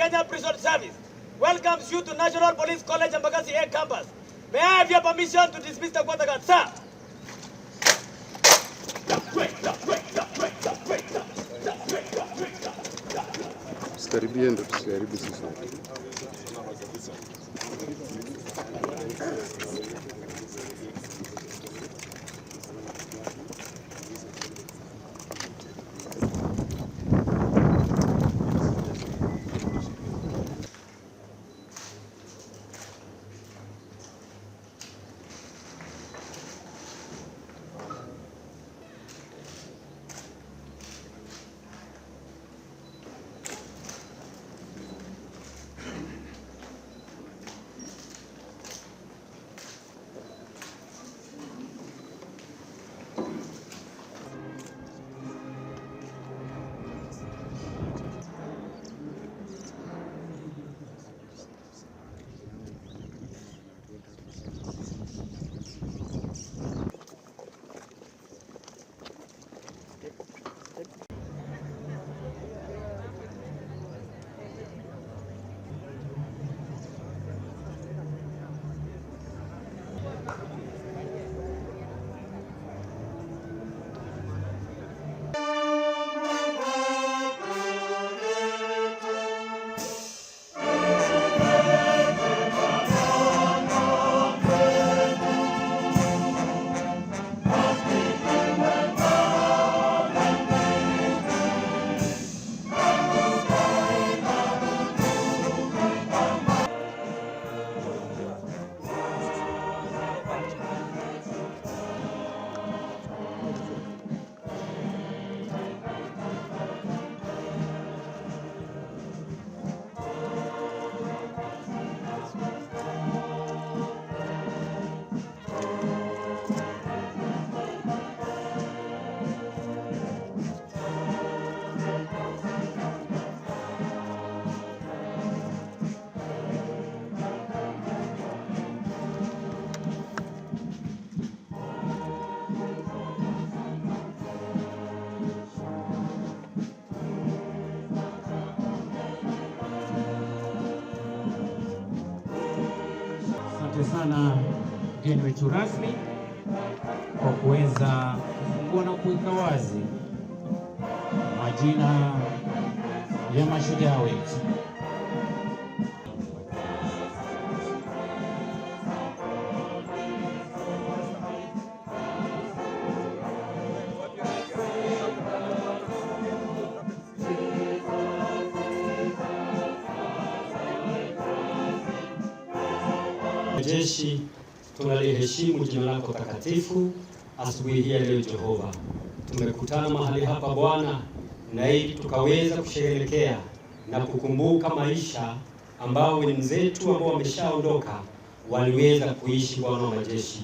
Kenya Prison Service welcomes you to National Police College Embakasi A campus. May I have your permission to dismiss the quarter guard, sir? Tusikaribie ndo tusiharibu sisi. Asante sana mgeni wetu rasmi kwa kuweza kufungua na kuweka wazi majina ya mashujaa wetu. Jeshi, tunaliheshimu jina lako takatifu asubuhi hii ya leo. Jehova, tumekutana mahali hapa Bwana, na ili tukaweza kusherehekea na kukumbuka maisha ambao wenzetu ambao wameshaondoka waliweza kuishi, Bwana wa majeshi.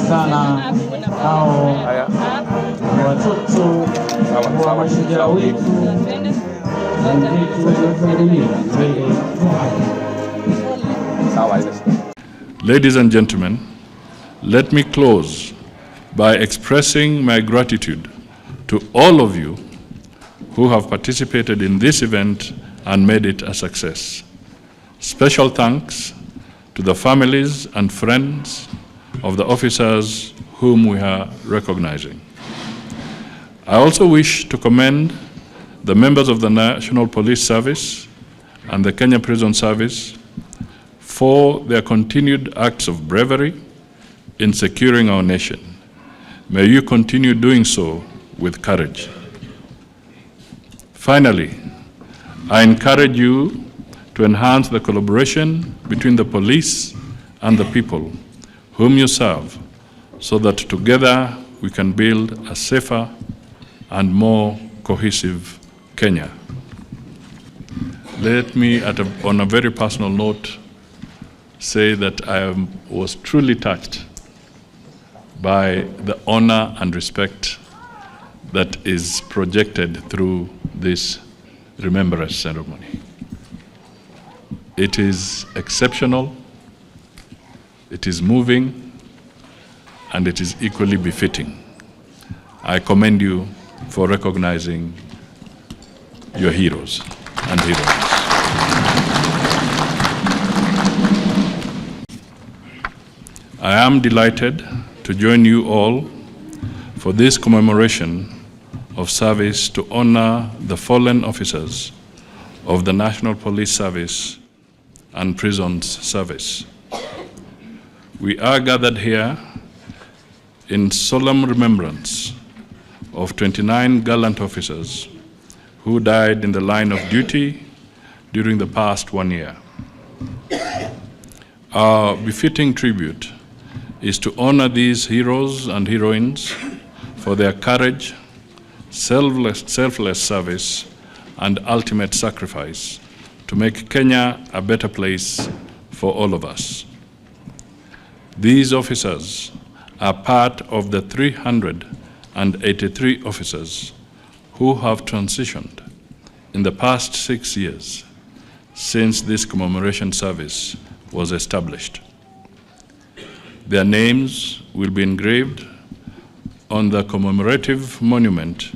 sana hao watoto wa mashujaa wetu Ladies and gentlemen, let me close by expressing my gratitude to all of you who have participated in this event and made it a success. Special thanks to the families and friends of the officers whom we are recognizing. I also wish to commend the members of the National Police Service and the Kenya Prison Service for their continued acts of bravery in securing our nation. May you continue doing so with courage. Finally, I encourage you to enhance the collaboration between the police and the people whom you serve, so that together we can build a safer and more cohesive Kenya. Let me, on a very personal note, say that I was truly touched by the honor and respect that is projected through this remembrance ceremony. It is exceptional, it is moving, and it is equally befitting. I commend you for recognizing your heroes and heroines. I am delighted to join you all for this commemoration of service to honor the fallen officers of the National Police Service and Prisons Service. We are gathered here in solemn remembrance of 29 gallant officers who died in the line of duty during the past 1 year. Our befitting tribute is to honor these heroes and heroines for their courage, selfless service, and ultimate sacrifice to make Kenya a better place for all of us. These officers are part of the 383 officers who have transitioned in the past 6 years since this commemoration service was established. Their names will be engraved on the commemorative monument,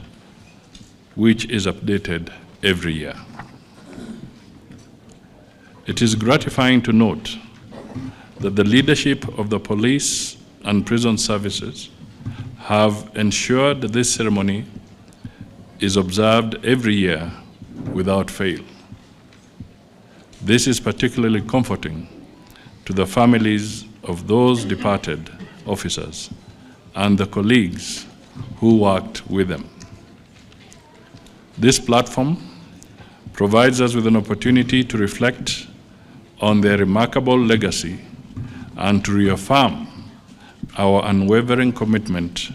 which is updated every year. It is gratifying to note that the leadership of the police and prison services have ensured that this ceremony is observed every year without fail. This is particularly comforting to the families of those departed officers and the colleagues who worked with them. This platform provides us with an opportunity to reflect on their remarkable legacy and to reaffirm our unwavering commitment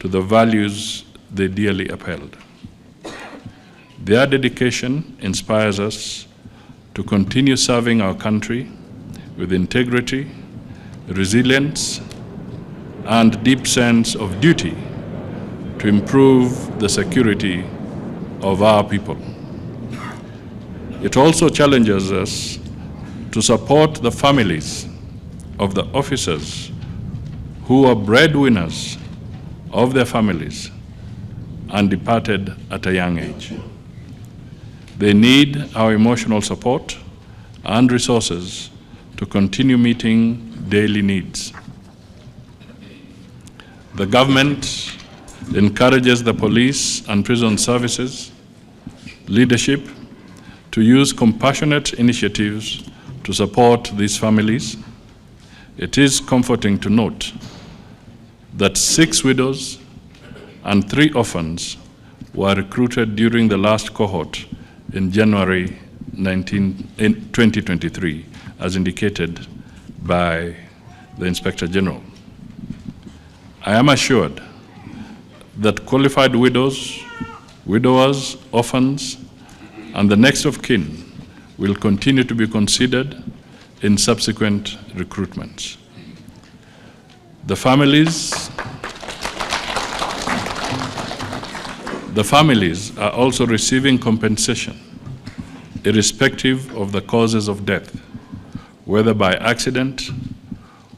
to the values they dearly upheld. Their dedication inspires us to continue serving our country with integrity, resilience, and deep sense of duty to improve the security of our people. It also challenges us to support the families of the officers who are breadwinners of their families and departed at a young age. They need our emotional support and resources to continue meeting daily needs. The government encourages the police and prison services leadership to use compassionate initiatives to support these families. It is comforting to note that 6 widows and 3 orphans were recruited during the last cohort in January 2023, as indicated by the Inspector General. I am assured that qualified widows, widowers, orphans, and the next of kin will continue to be considered in subsequent recruitments. The families are also receiving compensation, irrespective of the causes of death, whether by accident,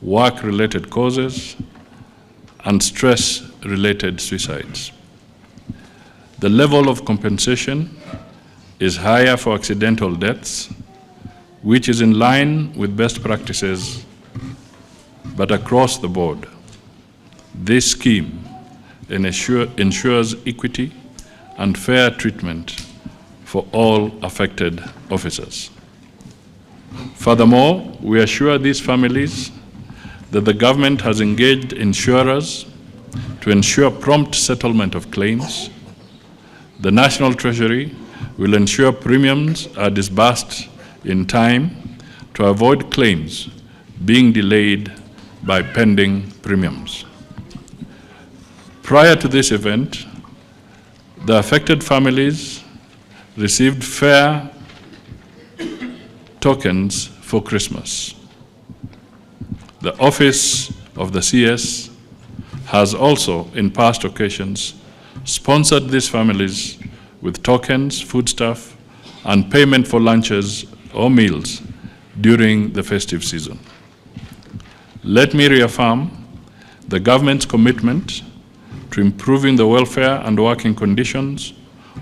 work-related causes, and stress-related suicides. The level of compensation is higher for accidental deaths, which is in line with best practices, but across the board. This scheme ensures equity and fair treatment for all affected officers. Furthermore, we assure these families that the government has engaged insurers to ensure prompt settlement of claims. The National Treasury will ensure premiums are disbursed in time to avoid claims being delayed by pending premiums. Prior to this event, the affected families received fair tokens for Christmas. The Office of the CS has also, in past occasions, sponsored these families with tokens, foodstuff, and payment for lunches or meals during the festive season. Let me reaffirm the government's commitment to improving the welfare and working conditions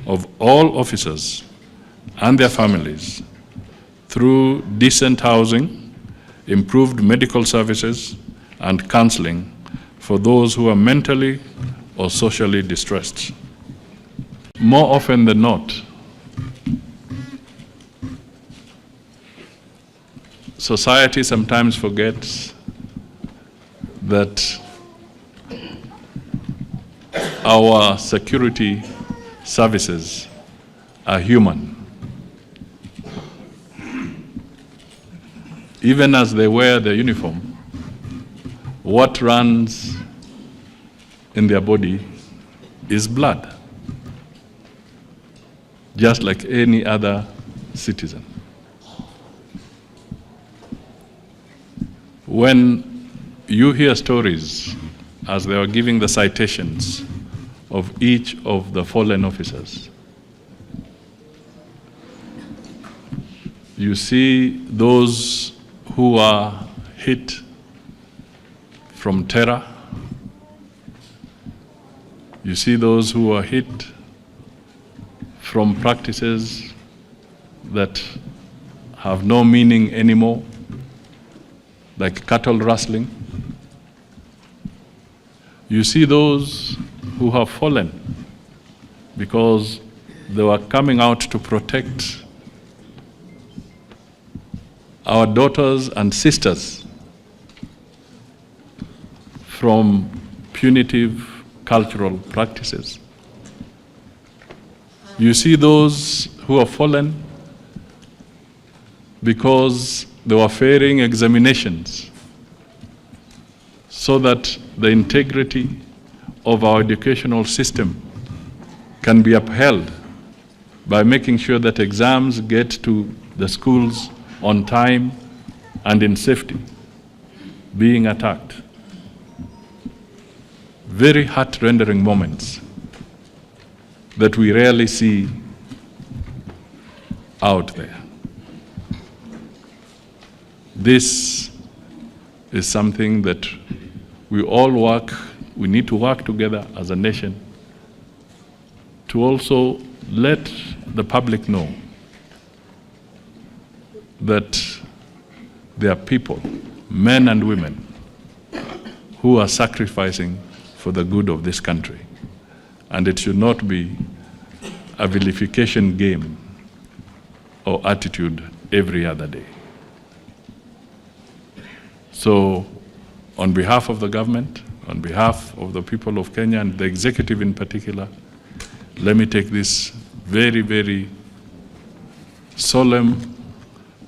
of all officers and their families through decent housing, improved medical services, and counseling for those who are mentally or socially distressed. More often than not, society sometimes forgets that our security services are human. Even as they wear their uniform, what runs in their body is blood, just like any other citizen. When you hear stories, as they were giving the citations of each of the fallen officers, you see those who are hit from terror. You see those who are hit from practices that have no meaning anymore, like cattle rustling. You see those who have fallen because they were coming out to protect our daughters and sisters from punitive cultural practices. You see those who have fallen because they were failing examinations so that the integrity of our educational system can be upheld by making sure that exams get to the schools on time and in safety, being attacked. Very heart-rendering moments that we rarely see out there. This is something that we need to work together as a nation to also let the public know that there are people, men and women, who are sacrificing for the good of this country. And it should not be a vilification game or attitude every other day. So, on behalf of the government, on behalf of the people of Kenya and the executive in particular, let me take this very, very solemn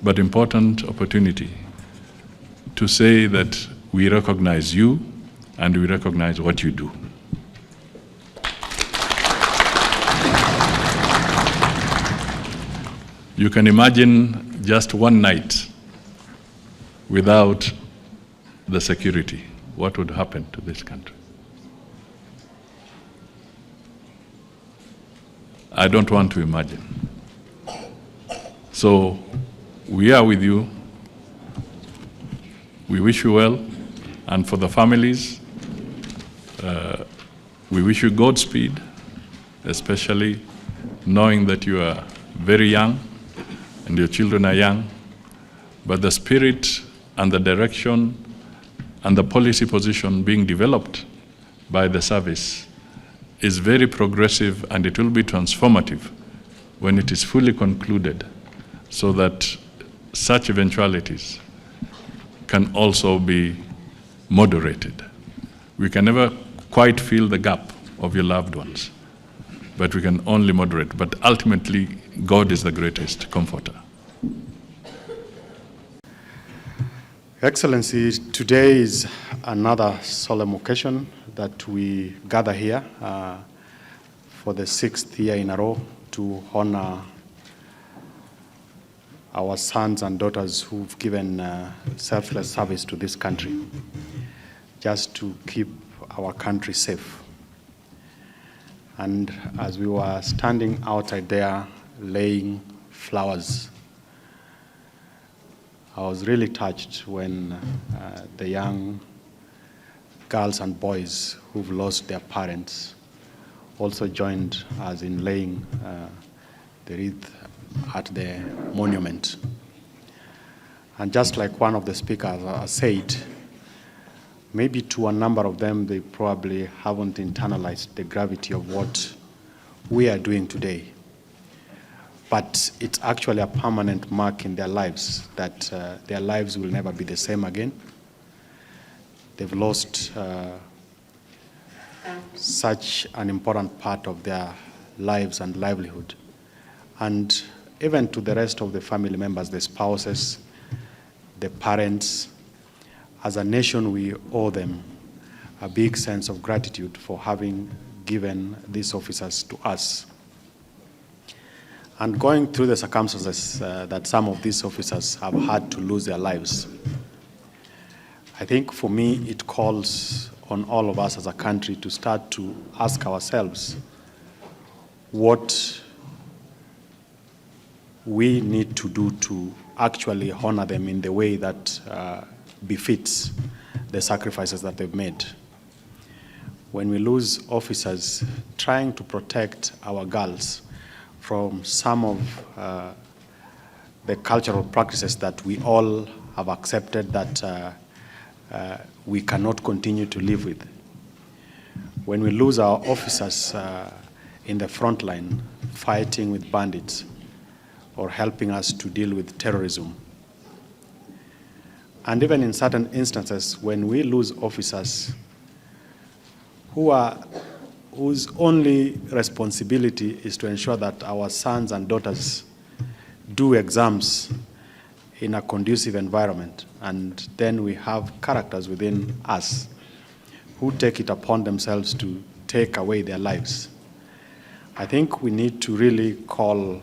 but important opportunity to say that we recognize you and we recognize what you do. You can imagine just one night without the security what would happen to this country? I don't want to imagine. So we are with you. We wish you well. And for the families, we wish you Godspeed, especially knowing that you are very young and your children are young. But the spirit and the direction and the policy position being developed by the service is very progressive, and it will be transformative when it is fully concluded, so that such eventualities can also be moderated. We can never quite fill the gap of your loved ones, but we can only moderate. But ultimately, God is the greatest comforter. Excellency, today is another solemn occasion that we gather here for the 6th year in a row to honor our sons and daughters who've given selfless service to this country, just to keep our country safe. And as we were standing outside there laying flowers, I was really touched when the young girls and boys who've lost their parents also joined us in laying the wreath at the monument. And just like one of the speakers said, maybe to a number of them, they probably haven't internalized the gravity of what we are doing today. But it's actually a permanent mark in their lives, that their lives will never be the same again. They've lost such an important part of their lives and livelihood. And even to the rest of the family members, the spouses, the parents, as a nation, we owe them a big sense of gratitude for having given these officers to us. And going through the circumstances that some of these officers have had to lose their lives, I think for me it calls on all of us as a country to start to ask ourselves what we need to do to actually honor them in the way that befits the sacrifices that they've made. When we lose officers trying to protect our girls from some of the cultural practices that we all have accepted that we cannot continue to live with. When we lose our officers in the front line fighting with bandits or helping us to deal with terrorism. And even in certain instances, when we lose officers whose only responsibility is to ensure that our sons and daughters do exams in a conducive environment, and then we have characters within us who take it upon themselves to take away their lives. I think we need to really call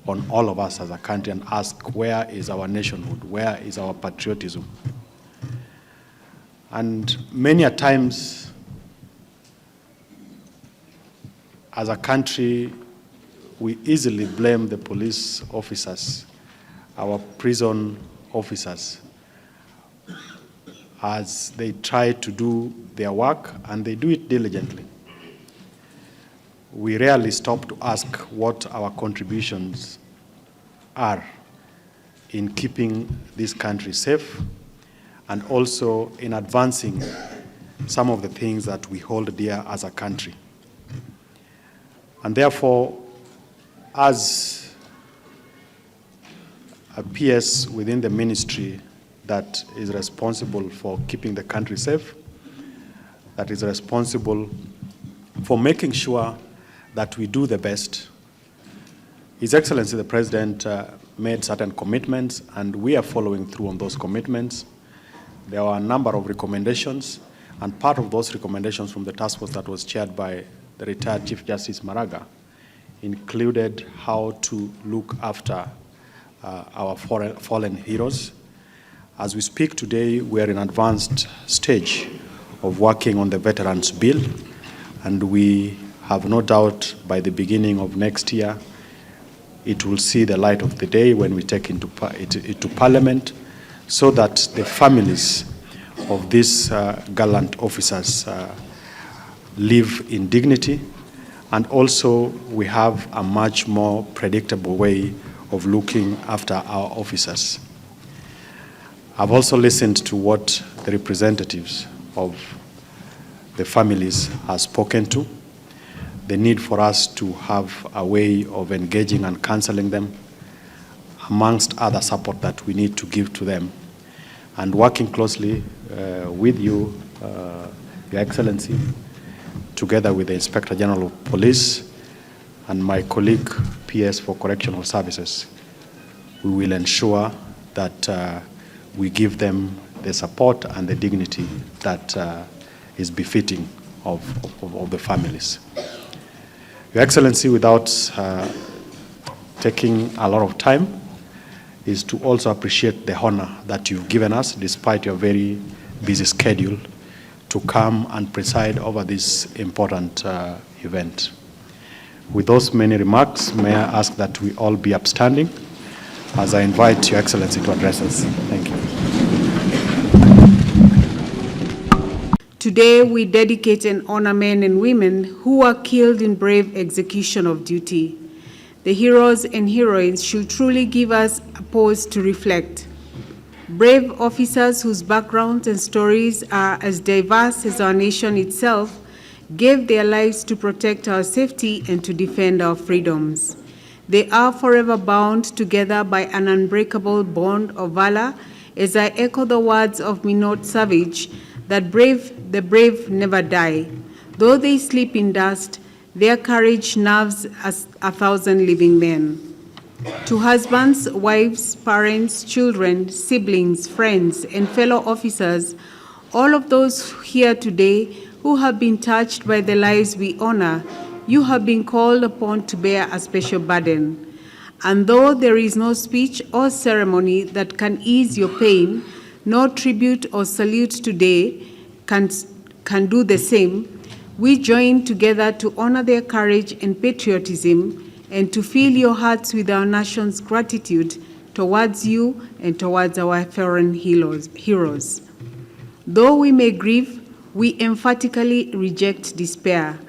on all of us as a country and ask, where is our nationhood? Where is our patriotism? And many a times, as a country, we easily blame the police officers, our prison officers, as they try to do their work, and they do it diligently. We rarely stop to ask what our contributions are in keeping this country safe and also in advancing some of the things that we hold dear as a country. And therefore, as a PS within the ministry that is responsible for keeping the country safe, that is responsible for making sure that we do the best. His Excellency the President made certain commitments, and we are following through on those commitments. There are a number of recommendations, and part of those recommendations from the task force that was chaired by the retired Chief Justice Maraga included how to look after our fallen heroes, As we speak today, we are in advanced stage of working on the Veterans Bill, and we have no doubt by the beginning of next year, it will see the light of the day when we take it to Parliament, so that the families of these gallant officers live in dignity, and also we have a much more predictable way of looking after our officers. I've also listened to what the representatives of the families have spoken to, the need for us to have a way of engaging and counseling them, amongst other support that we need to give to them, and working closely with you, Your Excellency, together with the Inspector General of Police and my colleague, PS for Correctional Services. We will ensure that we give them the support and the dignity that is befitting of the families. Your Excellency, without taking a lot of time, is to also appreciate the honor that you've given us, despite your very busy schedule, to come and preside over this important event. With those many remarks, may I ask that we all be upstanding as I invite Your Excellency to address us. Thank you. Today, we dedicate and honor men and women who were killed in brave execution of duty. The heroes and heroines should truly give us a pause to reflect. Brave officers whose backgrounds and stories are as diverse as our nation itself gave their lives to protect our safety and to defend our freedoms. They are forever bound together by an unbreakable bond of valor, as I echo the words of Minot Savage, that the brave never die. Though they sleep in dust, their courage nerves as 1,000 living men. To husbands, wives, parents, children, siblings, friends, and fellow officers, all of those here today who have been touched by the lives we honor, you have been called upon to bear a special burden. And though there is no speech or ceremony that can ease your pain, no tribute or salute today can do the same, we join together to honor their courage and patriotism and to fill your hearts with our nation's gratitude towards you and towards our fallen heroes. Though we may grieve, we emphatically reject despair.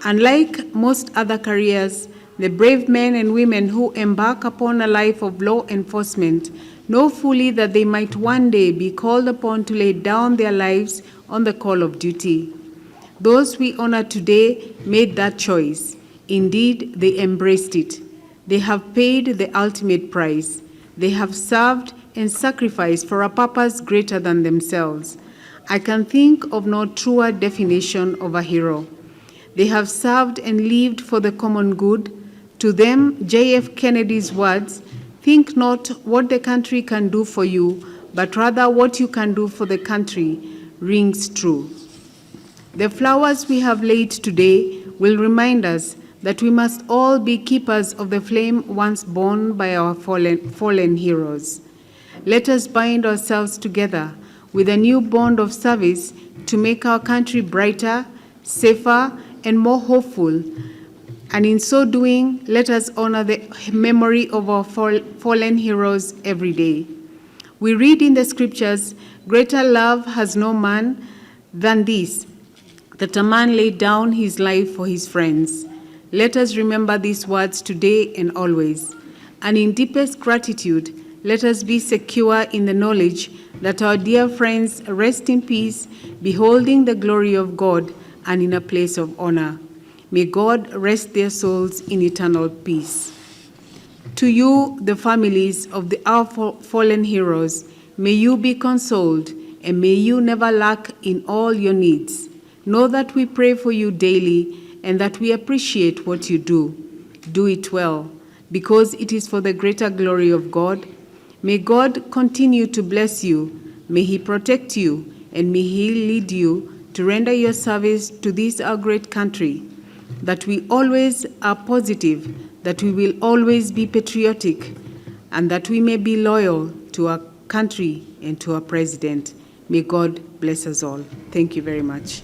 Unlike most other careers, the brave men and women who embark upon a life of law enforcement know fully that they might one day be called upon to lay down their lives on the call of duty. Those we honor today made that choice. Indeed, they embraced it. They have paid the ultimate price. They have served and sacrificed for a purpose greater than themselves. I can think of no truer definition of a hero. They have served and lived for the common good. To them, J.F. Kennedy's words, "Think not what the country can do for you, but rather what you can do for the country," rings true. The flowers we have laid today will remind us that we must all be keepers of the flame once borne by our fallen heroes. Let us bind ourselves together with a new bond of service to make our country brighter, safer, and more hopeful. And in so doing, let us honor the memory of our fallen heroes every day. We read in the scriptures, "Greater love has no man than this, that a man laid down his life for his friends." Let us remember these words today and always. And in deepest gratitude, let us be secure in the knowledge that our dear friends rest in peace, beholding the glory of God and in a place of honor. May God rest their souls in eternal peace. To you, the families of our fallen heroes, may you be consoled and may you never lack in all your needs. Know that we pray for you daily and that we appreciate what you do. Do it well, because it is for the greater glory of God. May God continue to bless you. May he protect you and may he lead you to render your service to this our great country, that we always are positive, that we will always be patriotic, and that we may be loyal to our country and to our president. May God bless us all. Thank you very much.